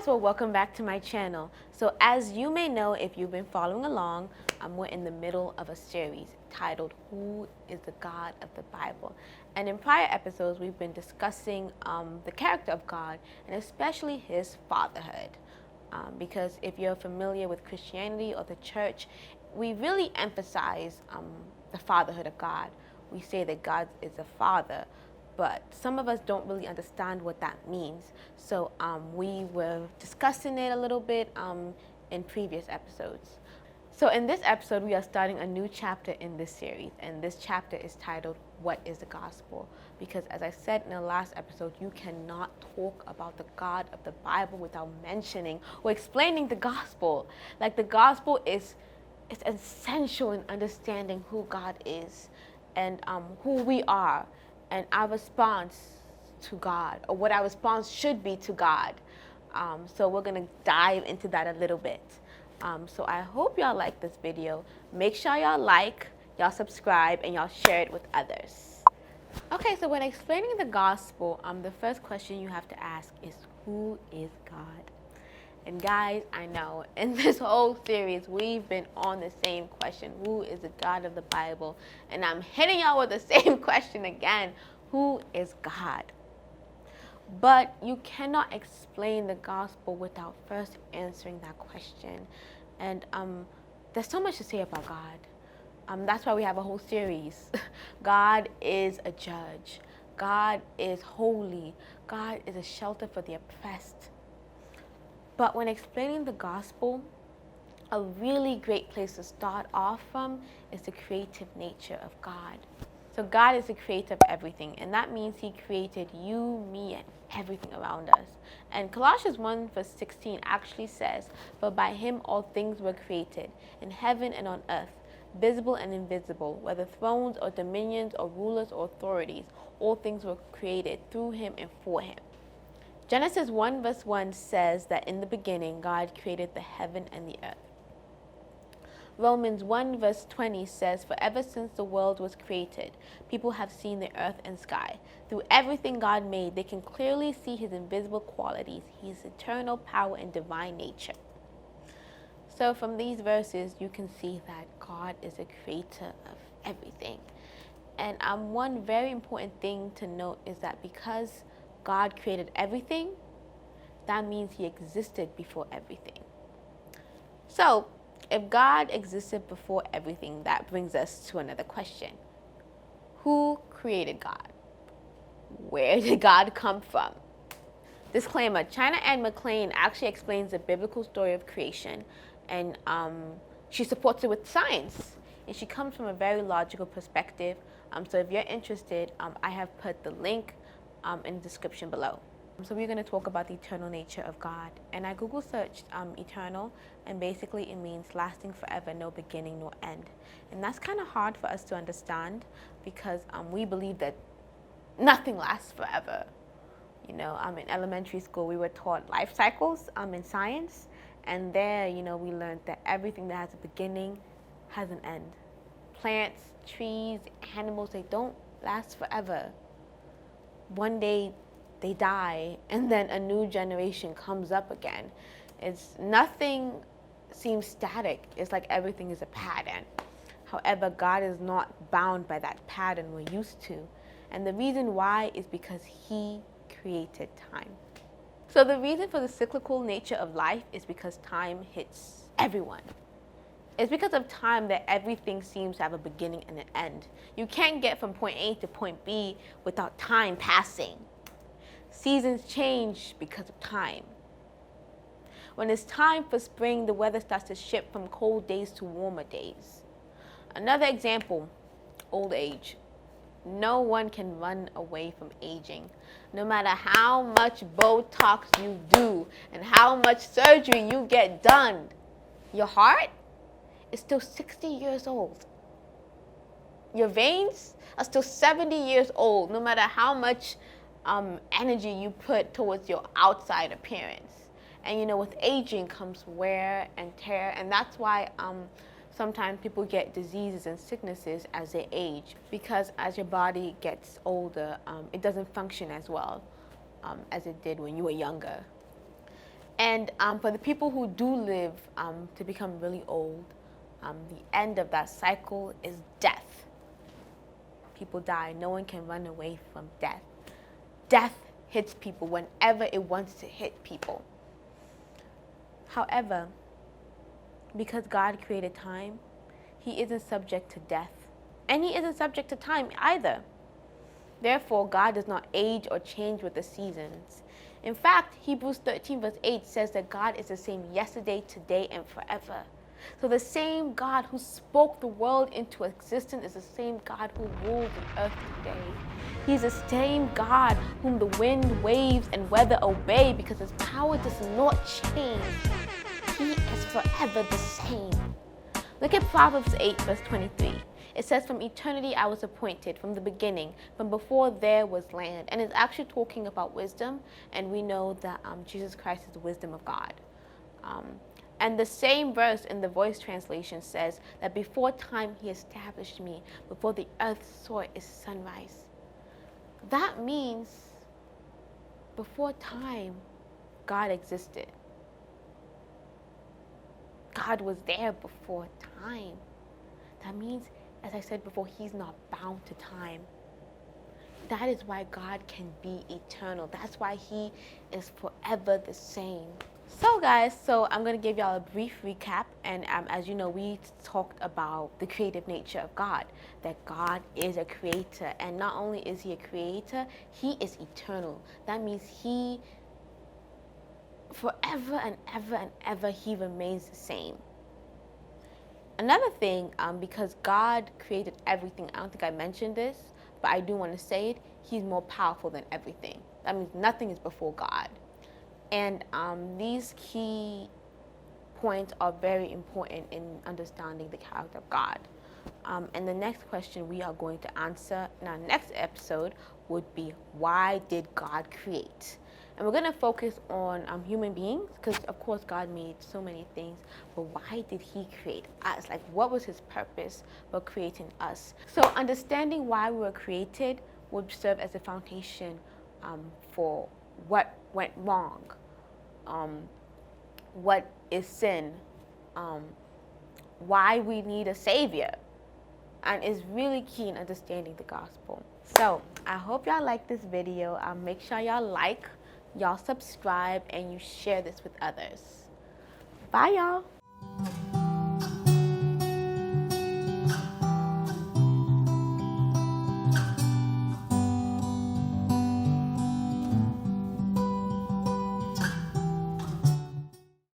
well, welcome back to my channel. So as you may know, if you've been following along, we're in the middle of a series titled Who is the God of the Bible? And in prior episodes, we've been discussing the character of God and especially his fatherhood. Because if you're familiar with Christianity or the church, we really emphasize the fatherhood of God. We say that God is a father, but some of us don't really understand what that means. So we were discussing it a little bit in previous episodes. So in this episode, we are starting a new chapter in this series, and this chapter is titled, What is the Gospel? Because as I said in the last episode, you cannot talk about the God of the Bible without mentioning or explaining the gospel. Like, the gospel is essential in understanding who God is and who we are and our response to God, or what our response should be to God. So we're going to dive into that a little bit. So I hope y'all like this video. Make sure y'all like, y'all subscribe, and y'all share it with others. Okay, so when explaining the gospel, the first question you have to ask is, who is God? And guys, I know in this whole series, we've been on the same question. Who is the God of the Bible? And I'm hitting y'all with the same question again. Who is God? But you cannot explain the gospel without first answering that question. And there's so much to say about God. That's why we have a whole series. God is a judge. God is holy. God is a shelter for the oppressed. But when explaining the gospel, a really great place to start off from is the creative nature of God. So God is the creator of everything, and that means he created you, me, and everything around us. And Colossians 1 verse 16 actually says, "For by him all things were created, in heaven and on earth, visible and invisible, whether thrones or dominions or rulers or authorities, all things were created through him and for him." Genesis 1 verse 1 says that in the beginning God created the heaven and the earth. Romans 1 verse 20 says, "For ever since the world was created, people have seen the earth and sky. Through everything God made, they can clearly see his invisible qualities, his eternal power and divine nature." So from these verses, you can see that God is a creator of everything. And one very important thing to note is that because God created everything, that means he existed before everything. So if God existed before everything, that brings us to another question. Who created God? Where did God come from? Disclaimer, China Ann McClain actually explains the biblical story of creation, and she supports it with science. And she comes from a very logical perspective. So if you're interested, I have put the link in the description below. So we're going to talk about the eternal nature of God. And I Google searched eternal, and basically it means lasting forever, no beginning nor end. And that's kind of hard for us to understand because we believe that nothing lasts forever. You know, in elementary school we were taught life cycles in science, and there, you know, we learned that everything that has a beginning has an end. Plants, trees, animals, they don't last forever. One day they die, and then a new generation comes up again. Nothing seems static. It's like everything is a pattern. However, God is not bound by that pattern we're used to. And the reason why is because he created time. So the reason for the cyclical nature of life is because time hits everyone. It's because of time that everything seems to have a beginning and an end. You can't get from point A to point B without time passing. Seasons change because of time. When it's time for spring, the weather starts to shift from cold days to warmer days. Another example, old age. No one can run away from aging. No matter how much Botox you do and how much surgery you get done, your heart is still 60 years old. Your veins are still 70 years old, no matter how much energy you put towards your outside appearance. And you know, with aging comes wear and tear, and that's why sometimes people get diseases and sicknesses as they age, because as your body gets older, it doesn't function as well as it did when you were younger. And for the people who do live to become really old, the end of that cycle is death. People die. No one can run away from death. Death hits people whenever it wants to hit people. However, because God created time, he isn't subject to death. And he isn't subject to time either. Therefore, God does not age or change with the seasons. In fact, Hebrews 13 verse 8 says that God is the same yesterday, today, and forever. So the same God who spoke the world into existence is the same God who rules the earth today. He's the same God whom the wind, waves, and weather obey because his power does not change. He is forever the same. Look at Proverbs 8 verse 23. It says, from eternity I was appointed, from the beginning, from before there was land. And it's actually talking about wisdom, and we know that Jesus Christ is the wisdom of God. And the same verse in the Voice translation says that before time he established me, before the earth saw its sunrise. That means before time, God existed. God was there before time. That means, as I said before, he's not bound to time. That is why God can be eternal. That's why he is forever the same. So guys, I'm going to give y'all a brief recap. And as you know, we talked about the creative nature of God, that God is a creator. And not only is he a creator, he is eternal. That means he, forever and ever and ever, he remains the same. Another thing, because God created everything, I don't think I mentioned this, but I do want to say it, he's more powerful than everything. That means nothing is before God. And these key points are very important in understanding the character of God. And the next question we are going to answer in our next episode would be, why did God create? And we're going to focus on human beings, because of course God made so many things, but why did he create us? Like, what was his purpose for creating us? So understanding why we were created would serve as a foundation for what went wrong, what is sin, why we need a savior, and is really key in understanding the gospel. So I hope y'all like this video. Make sure y'all like, y'all subscribe, and you share this with others. Bye y'all.